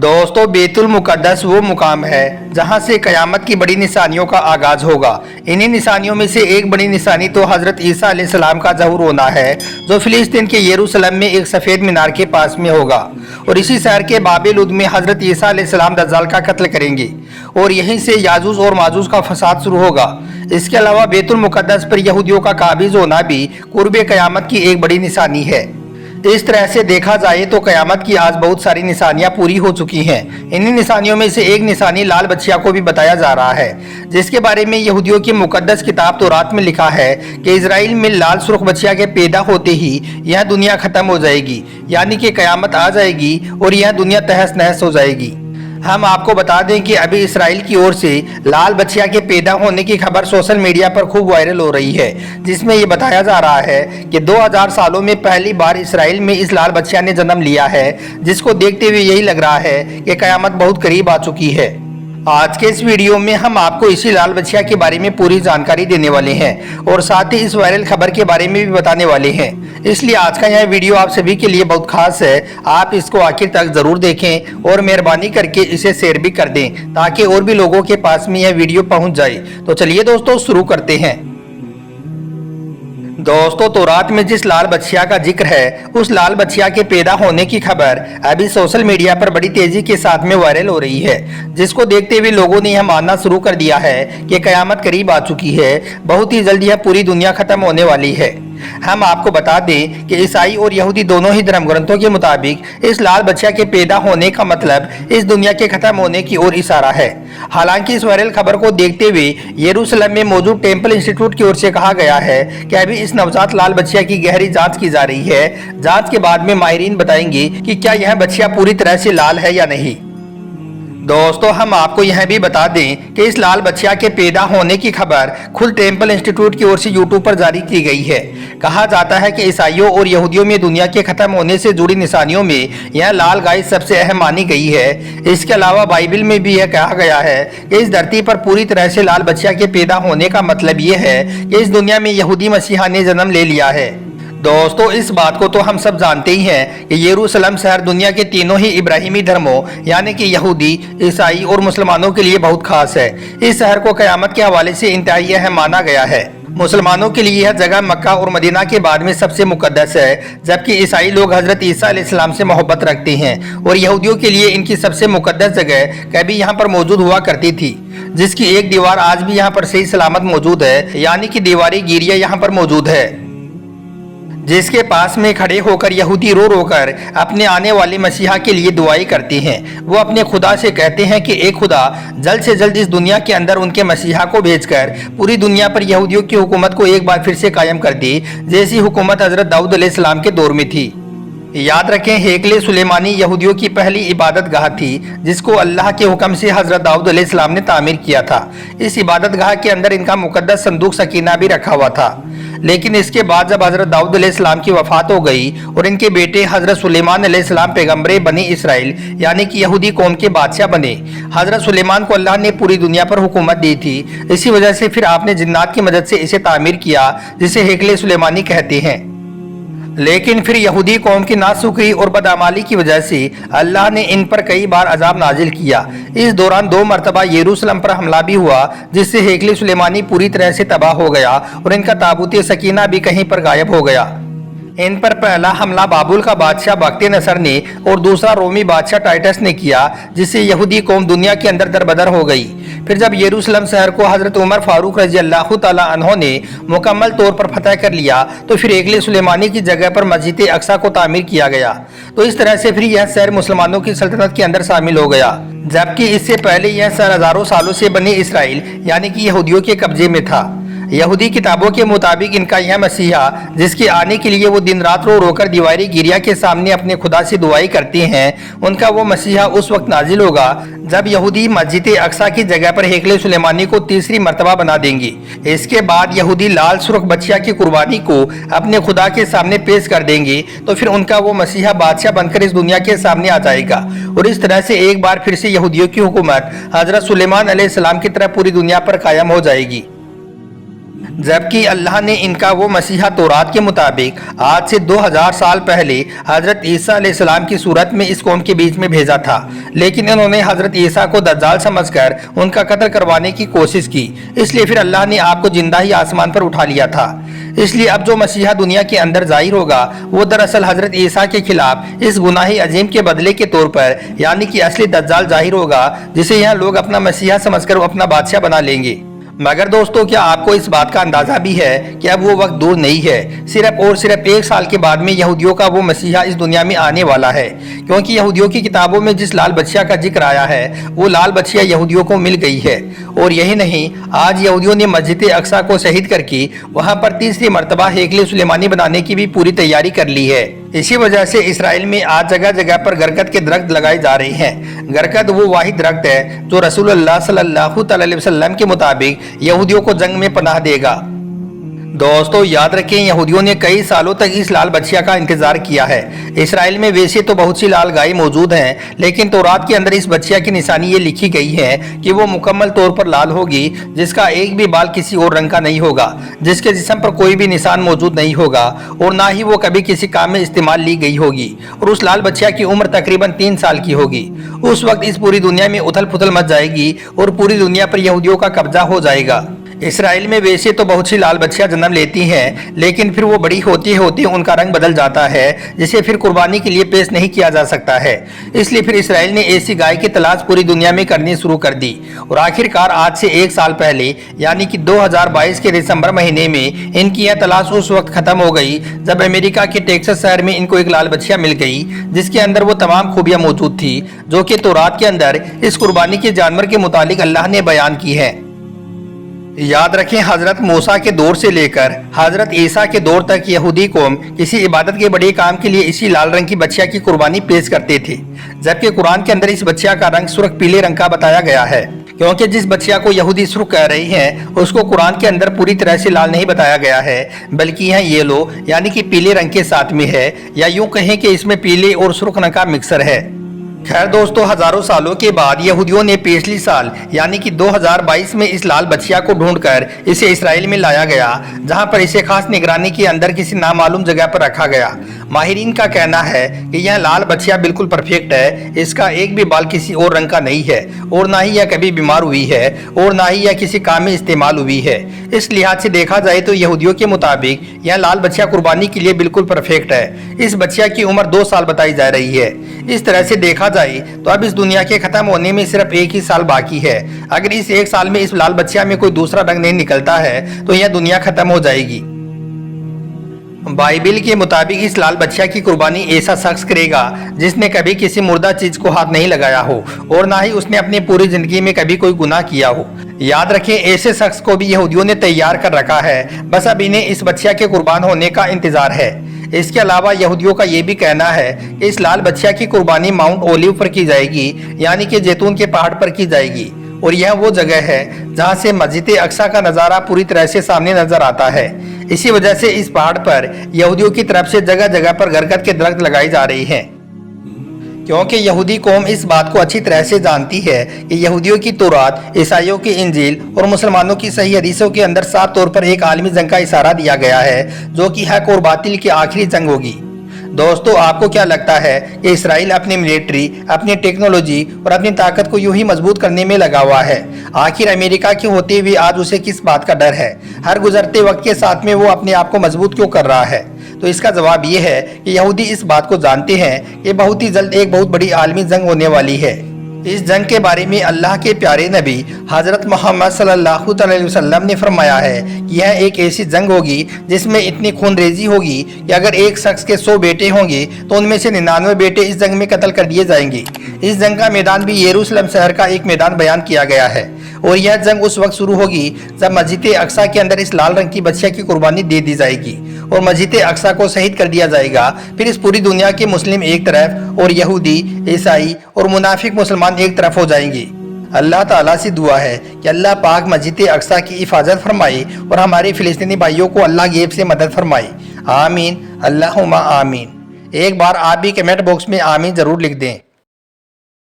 दोस्तों, बैतुल मुक़द्दस वो मुकाम है जहां से क़यामत की बड़ी निशानियों का आगाज़ होगा। इन्हीं निशानियों में से एक बड़ी निशानी तो हज़रत ईसा अलैहिस्सलाम का ज़हूर होना है, जो फ़िलिस्तीन के यरूशलेम में एक सफ़ेद मीनार के पास में होगा। और इसी शहर के बाबे लुद में हज़रत ईसा अलैहिस्सलाम दज्जाल का कत्ल करेंगे और यहीं से याजूज और माजूज का फसाद शुरू होगा। इसके अलावा बैतुल मुक़द्दस पर यहूदियों का काबिज़ होना भी कुर्ब क़यामत की एक बड़ी निशानी है। इस तरह से देखा जाए तो क़यामत की आज बहुत सारी निशानियां पूरी हो चुकी हैं। इन्हीं निशानियों में से एक निशानी लाल बच्चिया को भी बताया जा रहा है, जिसके बारे में यहूदियों की मुक़द्दस किताब तौरात में लिखा है कि इजराइल में लाल सुर्ख बच्चिया के पैदा होते ही यह दुनिया ख़त्म हो जाएगी, यानी कि क़यामत आ जाएगी और यह दुनिया तहस नहस हो जाएगी। हम आपको बता दें कि अभी इसराइल की ओर से लाल बच्चिया के पैदा होने की खबर सोशल मीडिया पर खूब वायरल हो रही है, जिसमें ये बताया जा रहा है कि 2000 सालों में पहली बार इसराइल में इस लाल बच्चिया ने जन्म लिया है, जिसको देखते हुए यही लग रहा है कि क़यामत बहुत करीब आ चुकी है। आज के इस वीडियो में हम आपको इसी लाल बच्चिया के बारे में पूरी जानकारी देने वाले हैं और साथ ही इस वायरल खबर के बारे में भी बताने वाले हैं। इसलिए आज का यह वीडियो आप सभी के लिए बहुत खास है। आप इसको आखिर तक जरूर देखें और मेहरबानी करके इसे शेयर भी कर दें, ताकि और भी लोगों के पास में यह वीडियो पहुंच जाए। तो चलिए दोस्तों, शुरू करते हैं। दोस्तों, तौरात में जिस लाल बच्चिया का जिक्र है, उस लाल बच्चिया के पैदा होने की खबर अभी सोशल मीडिया पर बड़ी तेजी के साथ में वायरल हो रही है, जिसको देखते हुए लोगों ने यह मानना शुरू कर दिया है कि क़यामत करीब आ चुकी है। बहुत ही जल्द यह पूरी दुनिया खत्म होने वाली है। हम आपको बता दें कि ईसाई और यहूदी दोनों ही धर्म ग्रंथों के मुताबिक इस लाल बच्चिया के पैदा होने का मतलब इस दुनिया के खत्म होने की ओर इशारा है। हालांकि इस वायरल खबर को देखते हुए यरूशलेम में मौजूद टेम्पल इंस्टीट्यूट की ओर से कहा गया है कि अभी इस नवजात लाल बच्चिया की गहरी जांच की जा रही है। जांच के बाद में माहिरीन बताएंगे कि क्या यह बच्चिया पूरी तरह से लाल है या नहीं। दोस्तों, हम आपको यह भी बता दें कि इस लाल बच्चिया के पैदा होने की खबर खुद टेम्पल इंस्टीट्यूट की ओर से यूट्यूब पर जारी की गई है। कहा जाता है कि ईसाइयों और यहूदियों में दुनिया के खत्म होने से जुड़ी निशानियों में यह लाल गाय सबसे अहम मानी गई है। इसके अलावा बाइबल में भी यह कहा गया है कि इस धरती पर पूरी तरह से लाल बच्चिया के पैदा होने का मतलब यह है कि इस दुनिया में यहूदी मसीहा ने जन्म ले लिया है। दोस्तों, इस बात को तो हम सब जानते ही हैं कि यरूशलेम शहर दुनिया के तीनों ही इब्राहिमी धर्मों यानी कि यहूदी, ईसाई और मुसलमानों के लिए बहुत खास है। इस शहर को क़यामत के हवाले से इंतहाई अहम माना गया है। मुसलमानों के लिए यह जगह मक्का और मदीना के बाद में सबसे मुकद्दस है, जबकि ईसाई लोग हजरत ईसा अलैहिस्सलाम से मोहब्बत रखते हैं। और यहूदियों के लिए इनकी सबसे मुकद्दस जगह कभी यहाँ पर मौजूद हुआ करती थी, जिसकी एक दीवार आज भी यहाँ पर सही सलामत मौजूद है, यानी कि दीवारी गिरिया यहाँ पर मौजूद है, जिसके पास में खड़े होकर यहूदी रो रो कर अपने आने वाले मसीहा के लिए दुआएं करते हैं। वो अपने खुदा से कहते हैं कि एक खुदा जल्द से जल्द इस दुनिया के अंदर उनके मसीहा को भेजकर पूरी दुनिया पर यहूदियों की हुकूमत को एक बार फिर से कायम कर दे, जैसी हुकूमत हजरत दाऊद अलैहिस्सलाम के दौर में थी। याद रखें, हेकले सुलेमानी यहूदियों की पहली इबादत गाह थी, जिसको अल्लाह के हुक्म से हजरत दाऊद अलैहिस्सलाम ने तामीर किया था। इस इबादत गाह के अंदर इनका मुकद्दस संदूक सकीना भी रखा हुआ था। लेकिन इसके बाद जब हजरत दाऊद अलैहिस्सलाम की वफात हो गई और इनके बेटे हजरत सुलेमान अलैहिस्सलाम पैगम्बरे बनी इसराइल यानी कि यहूदी कौम के बादशाह बने। हजरत सुलेमान को अल्लाह ने पूरी दुनिया पर हुकूमत दी थी। इसी वजह से फिर आपने जिन्नात की मदद से इसे तामीर किया, जिसे हेकले सुलेमानी कहते हैं। लेकिन फिर यहूदी कौम की नाशुक्री और बदअमाली की वजह से अल्लाह ने इन पर कई बार अजाब नाजिल किया। इस दौरान 2 मरतबा यरूशलेम पर हमला भी हुआ, जिससे हेकले सुलेमानी पूरी तरह से तबाह हो गया और इनका ताबूत सकीना भी कहीं पर गायब हो गया। इन पर पहला हमला बाबुल का बादशाह बख्त नसर ने और दूसरा रोमी बादशाह टाइटस ने किया, जिससे यहूदी कौम दुनिया के अंदर दरबदर हो गई। फिर जब यरूशलेम शहर को हजरत उमर फारूक रजी अल्लाह तआला अन्हो ने मुकम्मल तौर पर फतह कर लिया, तो फिर हेकले सुलेमानी की जगह पर मस्जिद अक्सा को तामीर किया गया। तो इस तरह से फिर यह शहर मुसलमानों की सल्तनत के अंदर शामिल हो गया, जबकि इससे पहले यह शहर हजारों सालों से बनी इसराइल यानी कि यहूदियों के कब्जे में था। यहूदी किताबों के मुताबिक इनका यह मसीहा, जिसके आने के लिए वो दिन रात रो रोकर दीवारी गिरिया के सामने अपने खुदा से दुआई करते हैं, उनका वो मसीहा उस वक्त नाजिल होगा जब यहूदी मस्जिद अक्सा की जगह पर हेकले सुलेमानी को तीसरी मर्तबा बना देंगे। इसके बाद यहूदी लाल सुर्ख बच्चिया की कुर्बानी को अपने खुदा के सामने पेश कर देंगे, तो फिर उनका वो मसीहा बादशाह बनकर इस दुनिया के सामने आ जाएगा और इस तरह से एक बार फिर से यहूदियों की हुकूमत हजरत सुलेमान अलैहिस्सलाम की तरह पूरी दुनिया पर कायम हो जाएगी। जबकि अल्लाह ने इनका वो मसीहा तौरात के मुताबिक आज से 2000 साल पहले हजरत ईसा अलैहिस्सलाम की सूरत में इस कौम के बीच में भेजा था, लेकिन इन्होंने हजरत ईसा को दज्जाल समझकर उनका कत्ल करवाने की कोशिश की। इसलिए फिर अल्लाह ने आपको जिंदा ही आसमान पर उठा लिया था। इसलिए अब जो मसीहा दुनिया के अंदर जाहिर होगा वो दरअसल हजरत ईसा के खिलाफ इस गुनाही अजीम के बदले के तौर पर यानी कि असली दज्जाल जाहिर होगा, जिसे यहाँ लोग अपना मसीहा समझकर अपना बादशाह बना लेंगे। मगर दोस्तों, क्या आपको इस बात का अंदाजा भी है कि अब वो वक्त दूर नहीं है। सिर्फ और सिर्फ 1 साल के बाद में यहूदियों का वो मसीहा इस दुनिया में आने वाला है, क्योंकि यहूदियों की किताबों में जिस लाल बच्चिया का जिक्र आया है वो लाल बच्चिया यहूदियों को मिल गई है। और यही नहीं, आज यहूदियों ने मस्जिद अक्सा को शहीद करके वहां पर तीसरी मरतबा हेकले सुलेमानी बनाने की भी पूरी तैयारी कर ली है। इसी वजह से इसराइल में आज जगह जगह पर गरकत के दरख्त लगाए जा रहे हैं। गरकत वो वाहिद दरख्त है जो रसूलुल्लाह सल्लल्लाहु अलैहि वसल्लम के मुताबिक यहूदियों को जंग में पनाह देगा। दोस्तों, याद रखें, यहूदियों ने कई सालों तक इस लाल बच्चिया का इंतजार किया है। इसराइल में वैसे तो बहुत सी लाल गायें मौजूद हैं, लेकिन तौरात के अंदर इस बच्चिया की निशानी ये लिखी गई है कि वो मुकम्मल तौर पर लाल होगी, जिसका एक भी बाल किसी और रंग का नहीं होगा, जिसके जिस्म पर कोई भी निशान मौजूद नहीं होगा और ना ही वो कभी किसी काम में इस्तेमाल ली गई होगी। और उस लाल बच्चिया की उम्र तकरीबन 3 साल की होगी। उस वक्त इस पूरी दुनिया में उथल पुथल मच जाएगी और पूरी दुनिया पर यहूदियों का कब्जा हो जाएगा। इसराइल में वैसे तो बहुत सी लाल बच्चियां जन्म लेती हैं, लेकिन फिर वो बड़ी होती होती उनका रंग बदल जाता है, जिसे फिर कुर्बानी के लिए पेश नहीं किया जा सकता है। इसलिए फिर इसराइल ने ऐसी गाय की तलाश पूरी दुनिया में करनी शुरू कर दी और आखिरकार आज से 1 साल पहले यानी कि 2022 के दिसंबर महीने में इनकी यह तलाश उस वक्त खत्म हो गई जब अमेरिका के टेक्सास शहर में इनको एक लाल बच्चिया मिल गई, जिसके अंदर वो तमाम खूबियां मौजूद थी जो कि तौरात के अंदर इस कुर्बानी के जानवर के मुतालिक अल्लाह ने बयान की है। याद रखें, हजरत मूसा के दौर से लेकर हजरत ईसा के दौर तक यहूदी कौम किसी इबादत के बड़े काम के लिए इसी लाल रंग की बच्चिया की कुर्बानी पेश करते थे, जबकि कुरान के अंदर इस बच्चिया का रंग सुर्ख पीले रंग का बताया गया है। क्योंकि जिस बच्चिया को यहूदी सुर्ख कह रही हैं उसको कुरान के अंदर पूरी तरह से लाल नहीं बताया गया है, बल्कि यह येलो यानी कि पीले रंग के साथ में है, या यूं कहें कि इसमें पीले और सुर्ख रंग का मिक्सर है। खैर दोस्तों, हजारों सालों के बाद यहूदियों ने पिछली साल यानी कि 2022 में इस लाल बच्चिया को ढूंढकर इसे इसराइल में लाया गया, जहां पर इसे खास निगरानी के अंदर किसी नामालूम जगह पर रखा गया। माहिरीन का कहना है कि यह लाल बच्चिया बिल्कुल परफेक्ट है, इसका एक भी बाल किसी और रंग का नहीं है और ना ही यह कभी बीमार हुई है और ना ही यह किसी काम में इस्तेमाल हुई है। इस लिहाज से देखा जाए तो यहूदियों के मुताबिक यह लाल बच्चिया कुर्बानी के लिए बिल्कुल परफेक्ट है। इस बच्चिया की उम्र 2 साल बताई जा रही है। इस तरह से देखा जाए तो अब इस दुनिया के खत्म होने में सिर्फ 1 ही साल बाकी है। अगर इस 1 साल में इस लाल बच्चिया में कोई दूसरा रंग नहीं निकलता है तो यह दुनिया खत्म हो जाएगी। बाइबिल के मुताबिक इस लाल बच्चिया की कुर्बानी ऐसा शख्स करेगा जिसने कभी किसी मुर्दा चीज को हाथ नहीं लगाया हो और ना ही उसने अपनी पूरी जिंदगी में कभी कोई गुनाह किया हो। याद रखें, ऐसे शख्स को भी यहूदियों ने तैयार कर रखा है, बस अब इन्हें इस बच्चिया के कुर्बान होने का इंतजार है। इसके अलावा यहूदियों का ये भी कहना है कि इस लाल बच्चिया की कुर्बानी माउंट ओलिव पर की जाएगी, यानी कि जैतून के पहाड़ पर की जाएगी, और यह वो जगह है जहां से मस्जिद अक्सा का नज़ारा पूरी तरह से सामने नजर आता है। इसी वजह से इस पहाड़ पर यहूदियों की तरफ से जगह जगह पर गरगद के दरख्त लगाए जा रहे हैं, क्योंकि यहूदी कौम इस बात को अच्छी तरह से जानती है कि यहूदियों की तौरात, ईसाइयों की इंजील और मुसलमानों की सही हदीसों के अंदर साफ तौर पर एक आलमी जंग का इशारा दिया गया है, जो कि हक और बातिल की आखिरी जंग होगी। दोस्तों, आपको क्या लगता है कि इसराइल अपनी मिलिट्री, अपनी टेक्नोलॉजी और अपनी ताकत को यूं ही मजबूत करने में लगा हुआ है? आखिर अमेरिका के होते हुए आज उसे किस बात का डर है? हर गुजरते वक्त के साथ में वो अपने आप को मजबूत क्यों कर रहा है? तो इसका जवाब ये है कि यहूदी इस बात को जानते हैं कि बहुत ही जल्द एक बहुत बड़ी आलमी जंग होने वाली है। इस जंग के बारे में अल्लाह के प्यारे नबी हजरत मोहम्मद सल्लल्लाहु अलैहि वसल्लम ने फरमाया है कि यह एक ऐसी जंग होगी जिसमें इतनी खूनरेजी होगी कि अगर एक शख्स के 100 बेटे होंगे तो उनमें से 99 बेटे इस जंग में कत्ल कर दिए जाएंगे। इस जंग का मैदान भी यरूशलेम शहर का एक मैदान बयान किया गया है और यह जंग उस वक्त शुरू होगी जब मस्जिद अक्सा के अंदर इस लाल रंग की बच्चिया की कुर्बानी दे दी जाएगी और मस्जिद अक्सा को शहीद कर दिया जाएगा। फिर इस पूरी दुनिया के मुस्लिम एक तरफ और यहूदी, ईसाई और मुनाफिक मुसलमान एक तरफ हो जाएंगे। अल्लाह ताला से दुआ है कि अल्लाह पाक मस्जिद अक्सा की हिफाजत फरमाए और हमारे फिलिस्तीनी भाइयों को अल्लाह गैब से मदद फरमाए। आमीन, अल्लाहुम्मा आमीन। एक बार आप भी कमेंट बॉक्स में आमीन जरूर लिख दें।